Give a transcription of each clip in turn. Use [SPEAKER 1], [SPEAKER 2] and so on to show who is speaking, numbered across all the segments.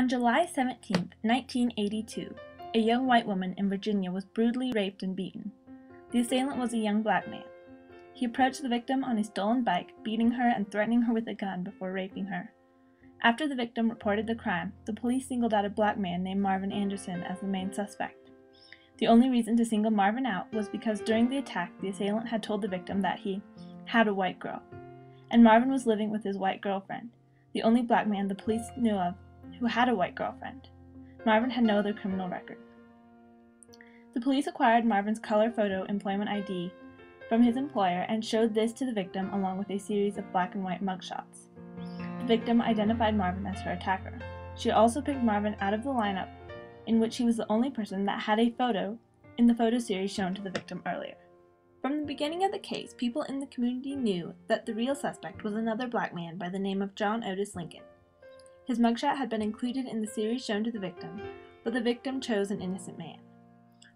[SPEAKER 1] On July 17, 1982, a young white woman in Virginia was brutally raped and beaten. The assailant was a young black man. He approached the victim on a stolen bike, beating her and threatening her with a gun before raping her. After the victim reported the crime, the police singled out a black man named Marvin Anderson as the main suspect. The only reason to single Marvin out was because during the attack, the assailant had told the victim that he had a white girl, and Marvin was living with his white girlfriend, the only black man the police knew of who had a white girlfriend. Marvin had no other criminal record. The police acquired Marvin's color photo employment ID from his employer and showed this to the victim along with a series of black and white mugshots. The victim identified Marvin as her attacker. She also picked Marvin out of the lineup, in which he was the only person that had a photo in the photo series shown to the victim earlier. From the beginning of the case, people in the community knew that the real suspect was another black man by the name of John Otis Lincoln. His mugshot had been included in the series shown to the victim, but the victim chose an innocent man.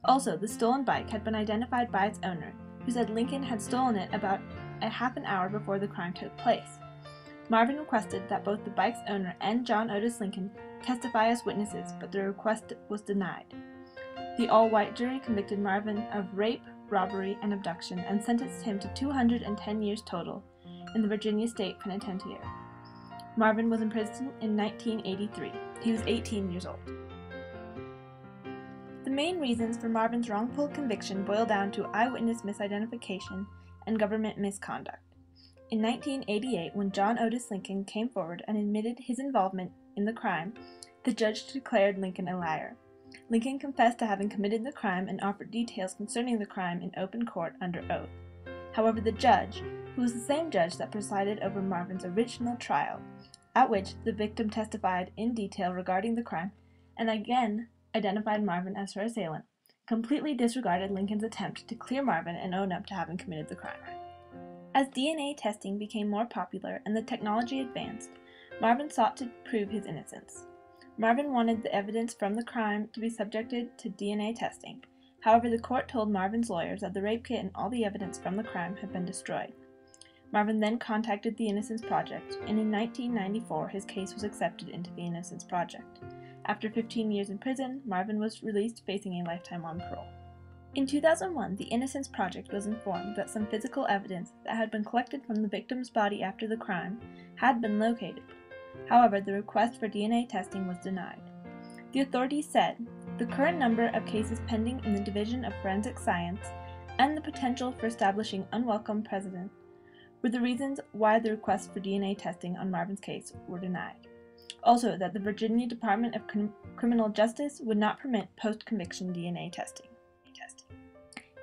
[SPEAKER 1] Also, the stolen bike had been identified by its owner, who said Lincoln had stolen it about a half an hour before the crime took place. Marvin requested that both the bike's owner and John Otis Lincoln testify as witnesses, but the request was denied. The all-white jury convicted Marvin of rape, robbery, and abduction and sentenced him to 210 years total in the Virginia State Penitentiary. Marvin was imprisoned in 1983. He was 18 years old. The main reasons for Marvin's wrongful conviction boil down to eyewitness misidentification and government misconduct. In 1988, when John Otis Lincoln came forward and admitted his involvement in the crime, the judge declared Lincoln a liar. Lincoln confessed to having committed the crime and offered details concerning the crime in open court under oath. However, the judge, who was the same judge that presided over Marvin's original trial, at which the victim testified in detail regarding the crime and again identified Marvin as her assailant, completely disregarded Lincoln's attempt to clear Marvin and own up to having committed the crime. As DNA testing became more popular and the technology advanced, Marvin sought to prove his innocence. Marvin wanted the evidence from the crime to be subjected to DNA testing. However, the court told Marvin's lawyers that the rape kit and all the evidence from the crime had been destroyed. Marvin then contacted the Innocence Project, and in 1994 his case was accepted into the Innocence Project. After 15 years in prison, Marvin was released facing a lifetime on parole. In 2001, the Innocence Project was informed that some physical evidence that had been collected from the victim's body after the crime had been located. However, the request for DNA testing was denied. The authorities said the current number of cases pending in the Division of Forensic Science and the potential for establishing unwelcome precedent were the reasons why the requests for DNA testing on Marvin's case were denied. Also, that the Virginia Department of Criminal Justice would not permit post-conviction DNA testing.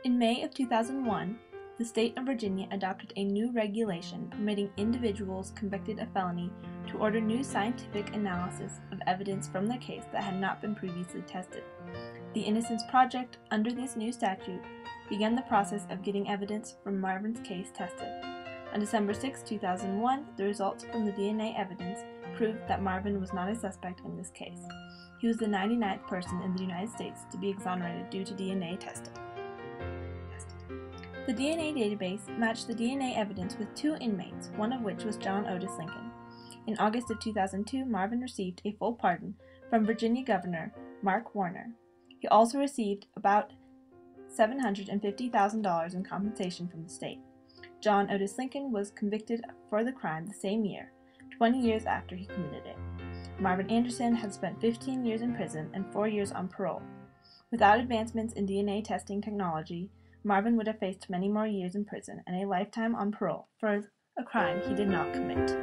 [SPEAKER 1] In May of 2001, the state of Virginia adopted a new regulation permitting individuals convicted of felony to order new scientific analysis of evidence from their case that had not been previously tested. The Innocence Project, under this new statute, began the process of getting evidence from Marvin's case tested. On December 6, 2001, the results from the DNA evidence proved that Marvin was not a suspect in this case. He was the 99th person in the United States to be exonerated due to DNA testing. The DNA database matched the DNA evidence with 2 inmates, one of which was John Otis Lincoln. In August of 2002, Marvin received a full pardon from Virginia Governor Mark Warner. He also received about $750,000 in compensation from the state. John Otis Lincoln was convicted for the crime the same year, 20 years after he committed it. Marvin Anderson had spent 15 years in prison and 4 years on parole. Without advancements in DNA testing technology, Marvin would have faced many more years in prison and a lifetime on parole for a crime he did not commit.